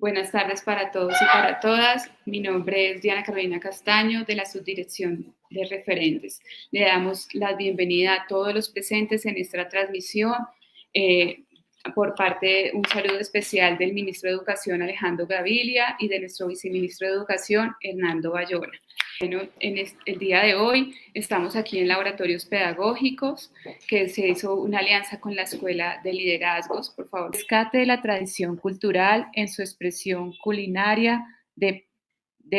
Buenas tardes para todos y para todas. Mi nombre es Diana Carolina Castaño, de la Subdirección de Referentes. Le damos la bienvenida a todos los presentes en esta transmisión. Por parte, un saludo especial del Ministro de Educación, Alejandro Gaviria, y de nuestro Viceministro de Educación, Hernando Bayona. Bueno, el día de hoy estamos aquí en Laboratorios Pedagógicos, que se hizo una alianza con la Escuela de Liderazgos. Por favor, rescate de la tradición cultural en su expresión culinaria de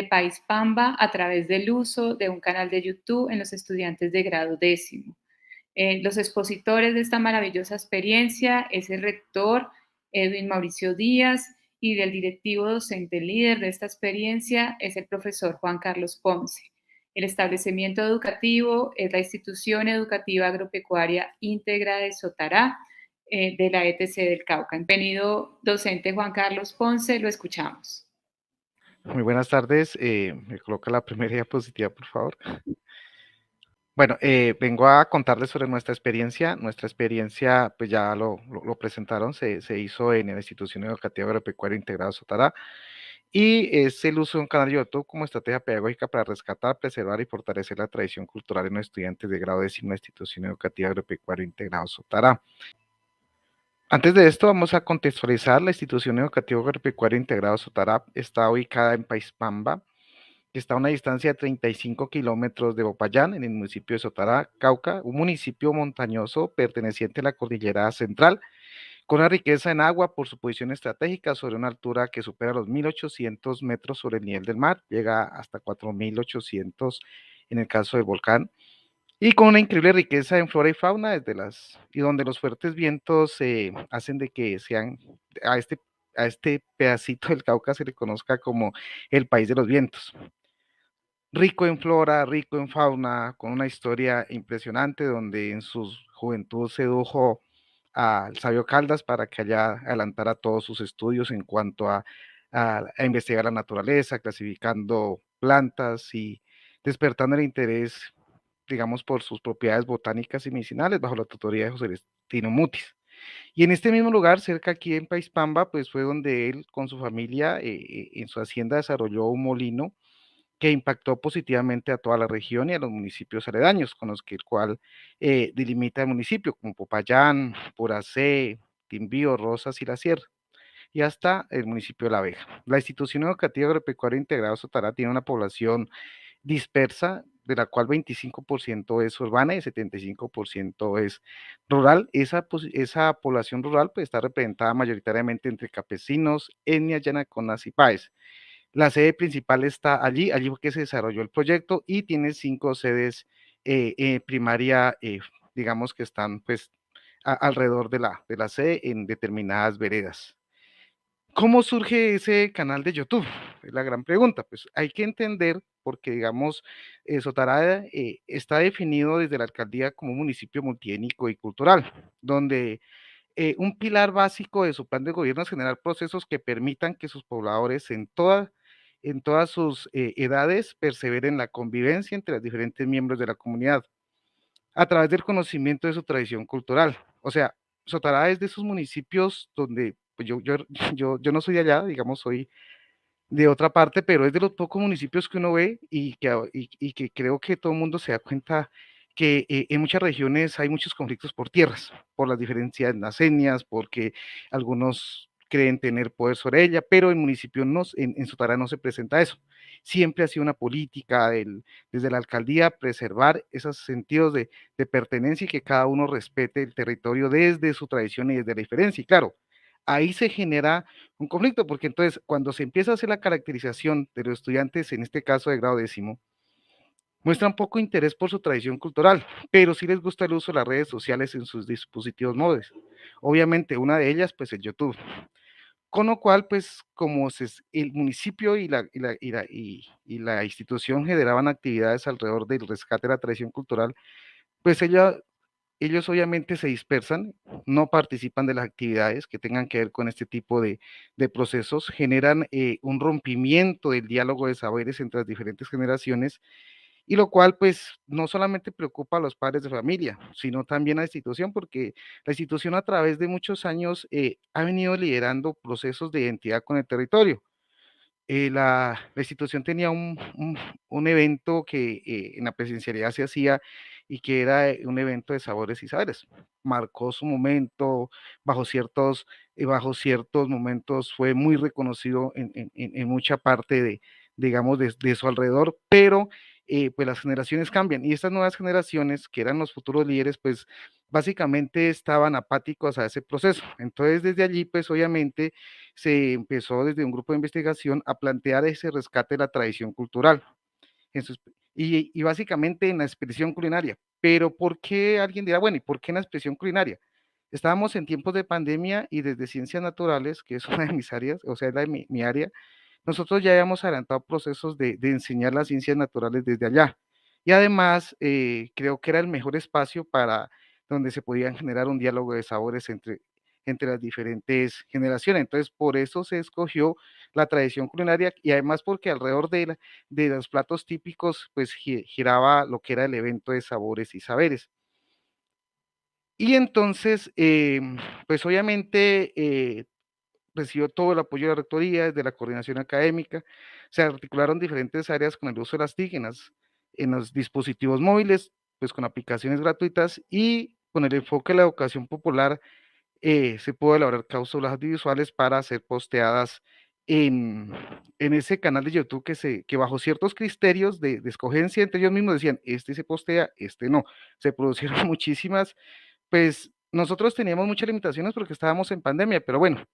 País Pamba a través del uso de un canal de YouTube en los estudiantes de grado 10º. Los expositores de esta maravillosa experiencia es el rector Edwin Mauricio Díaz, y del directivo docente líder de esta experiencia es el profesor Juan Carlos Ponce. El establecimiento educativo es la Institución Educativa Agropecuaria Íntegra de Sotará, de la ETC del Cauca. Bienvenido, docente Juan Carlos Ponce, lo escuchamos. Muy buenas tardes. Me coloca la primera diapositiva, por favor. Bueno, vengo a contarles sobre nuestra experiencia. Nuestra experiencia, pues ya lo presentaron, se hizo en la Institución Educativa Agropecuaria Integrada Sotará, y es el uso de un canal de YouTube como estrategia pedagógica para rescatar, preservar y fortalecer la tradición cultural en los estudiantes de grado 10º de la Institución Educativa Agropecuaria Integrada Sotará. Antes de esto, vamos a contextualizar. La Institución Educativa Agropecuaria Integrada Sotará está ubicada en País Pamba, que está a una distancia de 35 kilómetros de Popayán, en el municipio de Sotará, Cauca, un municipio montañoso perteneciente a la Cordillera Central, con una riqueza en agua por su posición estratégica sobre una altura que supera los 1.800 metros sobre el nivel del mar, llega hasta 4.800 en el caso del volcán, y con una increíble riqueza en flora y fauna, y donde los fuertes vientos hacen de que sean, a este pedacito del Cauca se le conozca como el país de los vientos. Rico en flora, rico en fauna, con una historia impresionante, donde en su juventud sedujo al sabio Caldas para que allá adelantara todos sus estudios en cuanto a investigar la naturaleza, clasificando plantas y despertando el interés, digamos, por sus propiedades botánicas y medicinales bajo la tutoría de José Celestino Mutis. Y en este mismo lugar, cerca aquí en País Pamba, pues fue donde él con su familia en su hacienda desarrolló un molino que impactó positivamente a toda la región y a los municipios aledaños, con los que el cual delimita el municipio, como Popayán, Puracé, Timbío, Rosas y La Sierra, y hasta el municipio de La Veja. La Institución Educativa Agropecuaria Integrada Sotará tiene una población dispersa, de la cual 25% es urbana y 75% es rural. Esa población rural pues está representada mayoritariamente entre campesinos, etnias yanaconas y páez. La sede principal está allí fue que se desarrolló el proyecto, y tiene 5 sedes primaria, digamos que están pues alrededor de la sede en determinadas veredas. ¿Cómo surge ese canal de YouTube? Es la gran pregunta. Pues hay que entender, porque digamos, Sotará está definido desde la alcaldía como un municipio multiétnico y cultural, donde un pilar básico de su plan de gobierno es generar procesos que permitan que sus pobladores en todas sus edades perseveren la convivencia entre los diferentes miembros de la comunidad a través del conocimiento de su tradición cultural. O sea, Sotará es de esos municipios donde pues yo no soy de allá, digamos, soy de otra parte, pero es de los pocos municipios que uno ve y que creo que todo el mundo se da cuenta que en muchas regiones hay muchos conflictos por tierras, por las diferencias en las etnias, porque algunos creen tener poder sobre ella, pero en municipios en Sotará no se presenta eso. Siempre ha sido una política desde la alcaldía preservar esos sentidos de pertenencia y que cada uno respete el territorio desde su tradición y desde la diferencia. Y claro, ahí se genera un conflicto, porque entonces cuando se empieza a hacer la caracterización de los estudiantes, en este caso de grado 10º, muestran poco interés por su tradición cultural, pero sí les gusta el uso de las redes sociales en sus dispositivos móviles. Obviamente, una de ellas, pues el YouTube. Con lo cual, pues, como el municipio y la institución generaban actividades alrededor del rescate de la tradición cultural, pues ellos obviamente se dispersan, no participan de las actividades que tengan que ver con este tipo de procesos, generan un rompimiento del diálogo de saberes entre las diferentes generaciones, y lo cual pues no solamente preocupa a los padres de familia, sino también a la institución, porque la institución a través de muchos años ha venido liderando procesos de identidad con el territorio. La institución tenía un evento que en la presencialidad se hacía y que era un evento de sabores y saberes. Marcó su momento, bajo ciertos momentos fue muy reconocido en mucha parte de, digamos, de su alrededor, pero pues las generaciones cambian y estas nuevas generaciones, que eran los futuros líderes, pues básicamente estaban apáticos a ese proceso. Entonces, desde allí, pues obviamente se empezó desde un grupo de investigación a plantear ese rescate de la tradición cultural en sus, y básicamente en la expresión culinaria. Pero ¿por qué alguien dirá, bueno, ¿y por qué en la expresión culinaria? Estábamos en tiempos de pandemia y desde ciencias naturales, que es una de mis áreas, o sea, es la de mi área, nosotros ya habíamos adelantado procesos de enseñar las ciencias naturales desde allá. Y además, creo que era el mejor espacio para donde se podían generar un diálogo de sabores entre las diferentes generaciones. Entonces, por eso se escogió la tradición culinaria y además porque alrededor de los platos típicos, pues giraba lo que era el evento de sabores y saberes. Y entonces, pues obviamente recibió todo el apoyo de la rectoría, de la coordinación académica, se articularon diferentes áreas con el uso de las TIC en los dispositivos móviles, pues con aplicaciones gratuitas y con el enfoque de la educación popular se pudo elaborar cápsulas audiovisuales para ser posteadas en ese canal de YouTube que bajo ciertos criterios de escogencia entre ellos mismos decían, este se postea, este no. Se producieron muchísimas, pues nosotros teníamos muchas limitaciones porque estábamos en pandemia, pero bueno,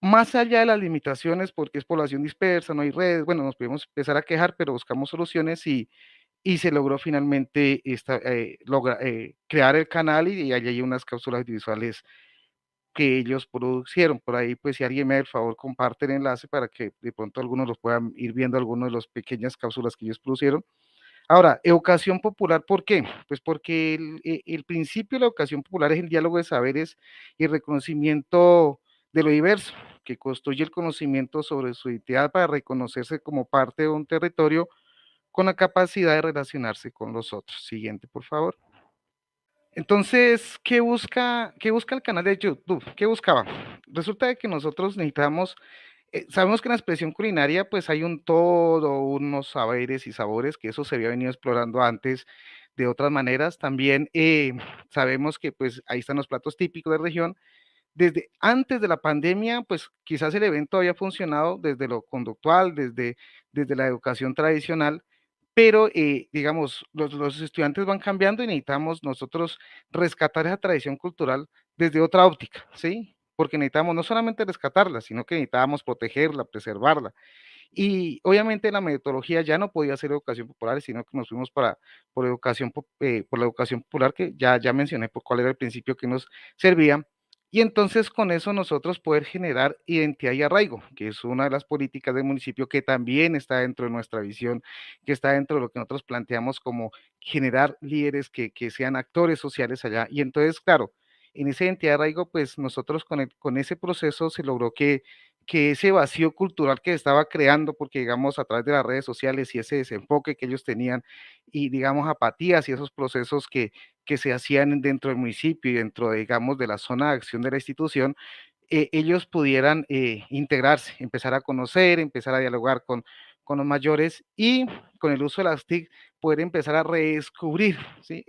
más allá de las limitaciones, porque es población dispersa, no hay redes, bueno, nos pudimos empezar a quejar, pero buscamos soluciones y se logró finalmente crear el canal y allí hay unas cápsulas audiovisuales que ellos producieron. Por ahí, pues si alguien me da el favor, comparte el enlace para que de pronto algunos los puedan ir viendo algunos de las pequeñas cápsulas que ellos producieron. Ahora, educación popular, ¿por qué? Pues porque el principio de la educación popular es el diálogo de saberes y el reconocimiento de lo diverso, que construye el conocimiento sobre su identidad para reconocerse como parte de un territorio con la capacidad de relacionarse con los otros. Siguiente, por favor. Entonces, qué busca el canal de YouTube? ¿Qué buscaba? Resulta de que nosotros necesitamos, sabemos que en la expresión culinaria pues hay unos saberes y sabores, que eso se había venido explorando antes de otras maneras. También sabemos que pues ahí están los platos típicos de región, desde antes de la pandemia, pues quizás el evento había funcionado desde lo conductual, desde la educación tradicional, pero digamos, los estudiantes van cambiando y necesitamos nosotros rescatar esa tradición cultural desde otra óptica, ¿sí? Porque necesitamos no solamente rescatarla, sino que necesitábamos protegerla, preservarla. Y obviamente la metodología ya no podía ser educación popular, sino que nos fuimos por la educación popular, que ya mencioné por cuál era el principio que nos servía. Y entonces con eso nosotros poder generar identidad y arraigo, que es una de las políticas del municipio que también está dentro de nuestra visión, que está dentro de lo que nosotros planteamos como generar líderes que sean actores sociales allá. Y entonces, claro, en esa identidad de arraigo, pues nosotros con ese proceso se logró que ese vacío cultural que estaba creando, porque digamos a través de las redes sociales y ese desenfoque que ellos tenían y digamos apatías y esos procesos que se hacían dentro del municipio y dentro, digamos, de la zona de acción de la institución, ellos pudieran integrarse, empezar a conocer, empezar a dialogar con los mayores y con el uso de las TIC poder empezar a redescubrir, ¿sí?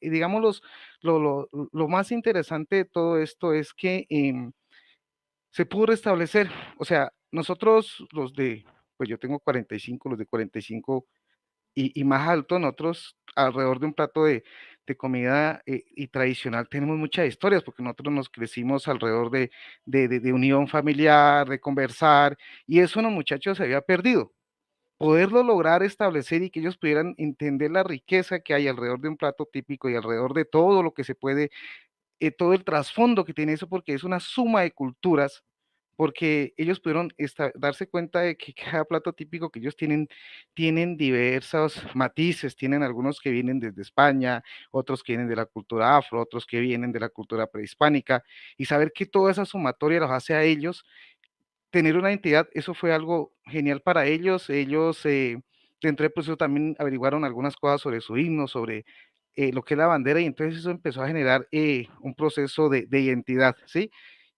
Digamos, lo más interesante de todo esto es que se pudo restablecer. O sea, nosotros pues yo tengo 45, los de 45 y más alto, nosotros alrededor de un plato de comida y tradicional tenemos muchas historias, porque nosotros nos crecimos alrededor de unión familiar, de conversar, y eso en los muchachos se había perdido. Poderlo lograr establecer y que ellos pudieran entender la riqueza que hay alrededor de un plato típico y alrededor de todo lo que se puede todo el trasfondo que tiene eso, porque es una suma de culturas, porque ellos pudieron darse cuenta de que cada plato típico que ellos tienen diversos matices, tienen algunos que vienen desde España, otros que vienen de la cultura afro, otros que vienen de la cultura prehispánica, y saber que toda esa sumatoria los hace a ellos tener una identidad, eso fue algo genial para ellos. Ellos dentro del proceso también averiguaron algunas cosas sobre su himno, sobre lo que es la bandera, y entonces eso empezó a generar un proceso de identidad, ¿sí?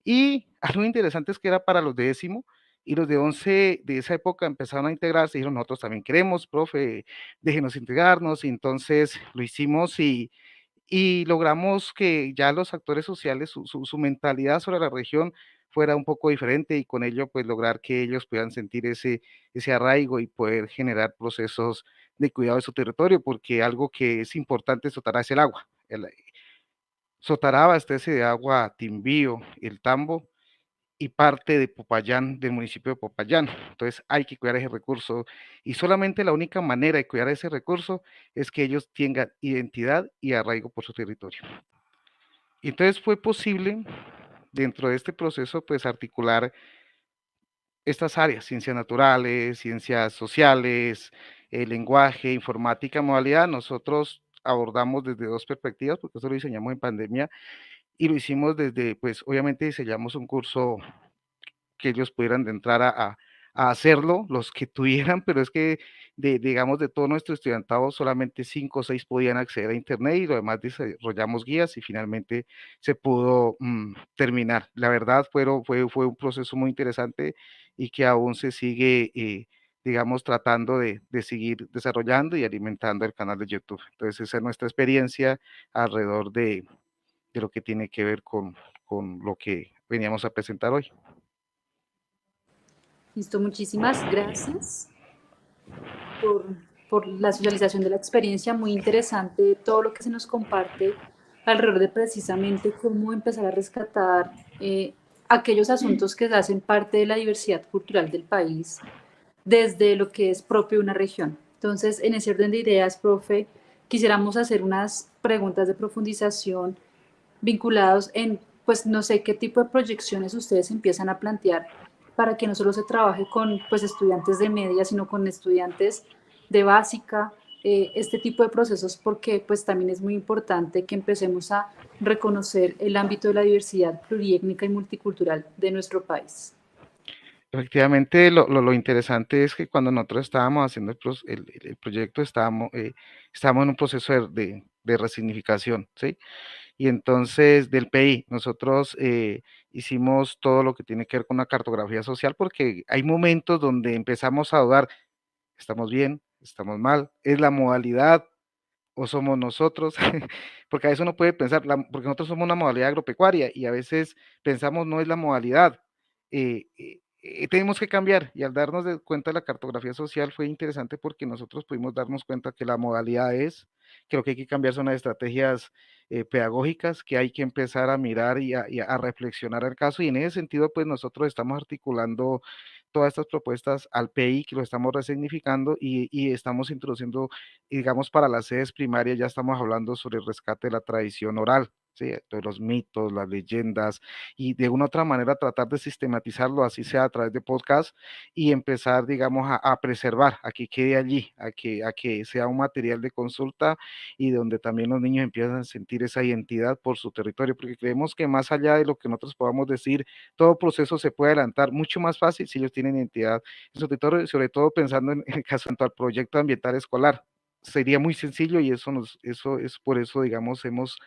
Y algo interesante es que era para los de décimo, y los de 11 de esa época empezaron a integrarse, y dijeron, nosotros también queremos, profe, déjenos integrarnos, y entonces lo hicimos, y logramos que ya los actores sociales, su mentalidad sobre la región fuera un poco diferente, y con ello pues lograr que ellos puedan sentir ese arraigo y poder generar procesos de cuidado de su territorio, porque algo que es importante en Sotará es el agua. Sotará abastece de agua Timbío, el Tambo y parte de Popayán, del municipio de Popayán. Entonces hay que cuidar ese recurso, y solamente la única manera de cuidar ese recurso es que ellos tengan identidad y arraigo por su territorio. Y entonces fue posible, dentro de este proceso, pues articular estas áreas, ciencias naturales, ciencias sociales, lenguaje, informática, modalidad. Nosotros abordamos desde dos perspectivas, porque eso lo diseñamos en pandemia, y lo hicimos desde, pues obviamente diseñamos un curso que ellos pudieran de entrar a hacerlo, los que tuvieran, pero es que, digamos, de todo nuestro estudiantado, solamente 5 o 6 podían acceder a Internet, y lo demás desarrollamos guías, y finalmente se pudo terminar. La verdad, fue un proceso muy interesante, y que aún se sigue, digamos, tratando de seguir desarrollando y alimentando el canal de YouTube. Entonces, esa es nuestra experiencia alrededor de lo que tiene que ver con lo que veníamos a presentar hoy. Listo, muchísimas gracias por, por la socialización de la experiencia, muy interesante todo lo que se nos comparte alrededor de precisamente cómo empezar a rescatar aquellos asuntos que hacen parte de la diversidad cultural del país desde lo que es propio de una región. Entonces, en ese orden de ideas, profe, quisiéramos hacer unas preguntas de profundización vinculados en, pues no sé qué tipo de proyecciones ustedes empiezan a plantear para que no solo se trabaje con pues estudiantes de media, sino con estudiantes de básica, este tipo de procesos, porque pues también es muy importante que empecemos a reconocer el ámbito de la diversidad pluriétnica y multicultural de nuestro país. Efectivamente, lo interesante es que cuando nosotros estábamos haciendo el proyecto, estábamos en un proceso de resignificación, ¿sí? Y entonces del PI, nosotros hicimos todo lo que tiene que ver con la cartografía social, porque hay momentos donde empezamos a dudar, ¿estamos bien? ¿Estamos mal? ¿Es la modalidad o somos nosotros? Porque a veces uno puede pensar, porque nosotros somos una modalidad agropecuaria, y a veces pensamos no es la modalidad. Tenemos que cambiar, y al darnos de cuenta de la cartografía social fue interesante, porque nosotros pudimos darnos cuenta que la modalidad que lo que hay que cambiar son las estrategias pedagógicas, que hay que empezar a mirar y a reflexionar el caso, y en ese sentido pues nosotros estamos articulando todas estas propuestas al PI, que lo estamos resignificando, y estamos introduciendo, digamos, para las sedes primarias ya estamos hablando sobre el rescate de la tradición oral, ¿sí? De los mitos, las leyendas, y de una u otra manera tratar de sistematizarlo, así sea a través de podcast, y empezar, digamos, a preservar, a que quede allí, a que sea un material de consulta, y donde también los niños empiezan a sentir esa identidad por su territorio, porque creemos que más allá de lo que nosotros podamos decir, todo proceso se puede adelantar mucho más fácil si ellos tienen identidad en su territorio, sobre todo pensando en el caso en al proyecto ambiental escolar. Sería muy sencillo, y eso es por eso, digamos, hemos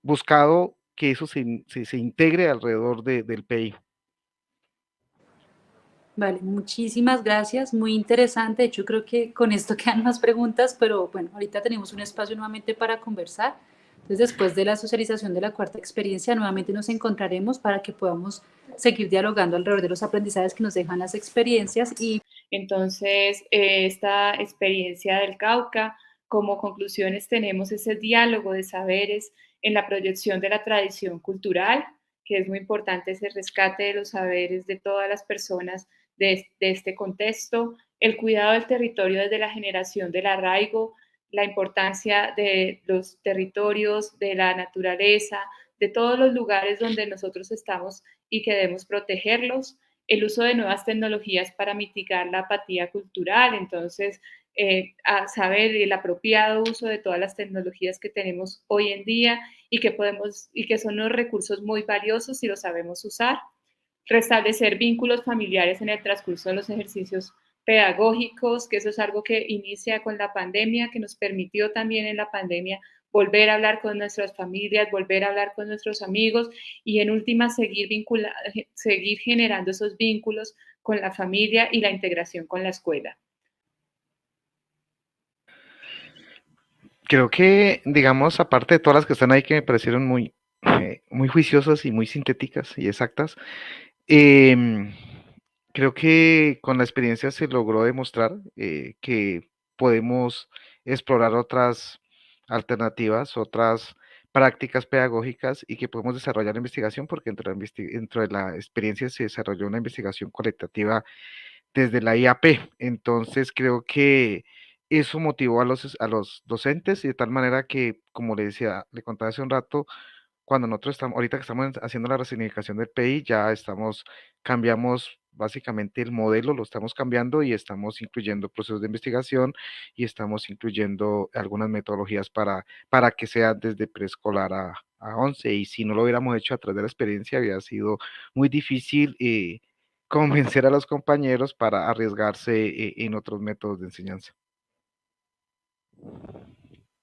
buscado que eso se integre alrededor del PI. Vale, muchísimas gracias, muy interesante. De hecho, creo que con esto quedan más preguntas, pero bueno, ahorita tenemos un espacio nuevamente para conversar. Entonces, después de la socialización de la cuarta experiencia, nuevamente nos encontraremos para que podamos seguir dialogando alrededor de los aprendizajes que nos dejan las experiencias. Y entonces, esta experiencia del Cauca, como conclusiones tenemos ese diálogo de saberes en la proyección de la tradición cultural, que es muy importante ese rescate de los saberes de todas las personas de este contexto, el cuidado del territorio desde la generación del arraigo, la importancia de los territorios, de la naturaleza, de todos los lugares donde nosotros estamos y que debemos protegerlos, el uso de nuevas tecnologías para mitigar la apatía cultural, entonces a saber el apropiado uso de todas las tecnologías que tenemos hoy en día y que son unos recursos muy valiosos si los sabemos usar, restablecer vínculos familiares en el transcurso de los ejercicios pedagógicos, que eso es algo que inicia con la pandemia, que nos permitió también en la pandemia volver a hablar con nuestras familias, volver a hablar con nuestros amigos y en última seguir generando esos vínculos con la familia y la integración con la escuela. Creo que, digamos, aparte de todas las que están ahí que me parecieron muy juiciosas y muy sintéticas y exactas, em, creo que con la experiencia se logró demostrar que podemos explorar otras alternativas, otras prácticas pedagógicas y que podemos desarrollar investigación porque dentro de la experiencia se desarrolló una investigación cualitativa desde la IAP. Entonces creo que eso motivó a los docentes y de tal manera que, como le decía, le contaba hace un rato, cuando nosotros estamos, ahorita que estamos haciendo la resignificación del PI, cambiamos básicamente el modelo, lo estamos cambiando y estamos incluyendo procesos de investigación y estamos incluyendo algunas metodologías para que sea desde preescolar a 11. Y si no lo hubiéramos hecho a través de la experiencia, había sido muy difícil convencer a los compañeros para arriesgarse en otros métodos de enseñanza.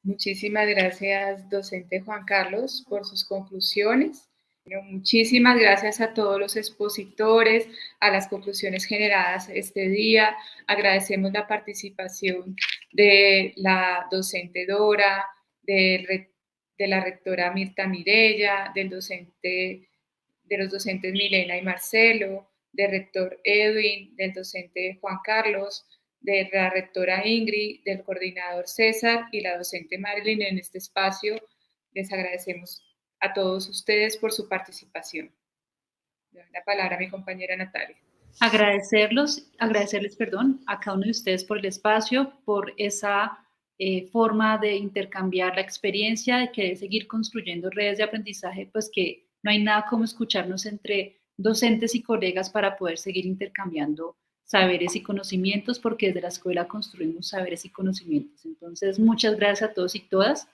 Muchísimas gracias, docente Juan Carlos, por sus conclusiones. Muchísimas gracias a todos los expositores, a las conclusiones generadas este día. Agradecemos la participación de la docente Dora, de la rectora Mirta Mirella, de los docentes Milena y Marcelo, del rector Edwin, del docente Juan Carlos, de la rectora Ingrid, del coordinador César y la docente Marilyn en este espacio. Les agradecemos a todos ustedes por su participación. Le doy la palabra a mi compañera Natalia. Agradecerles, a cada uno de ustedes por el espacio, por esa forma de intercambiar la experiencia, de querer seguir construyendo redes de aprendizaje, pues que no hay nada como escucharnos entre docentes y colegas para poder seguir intercambiando saberes y conocimientos, porque desde la escuela construimos saberes y conocimientos. Entonces, muchas gracias a todos y todas.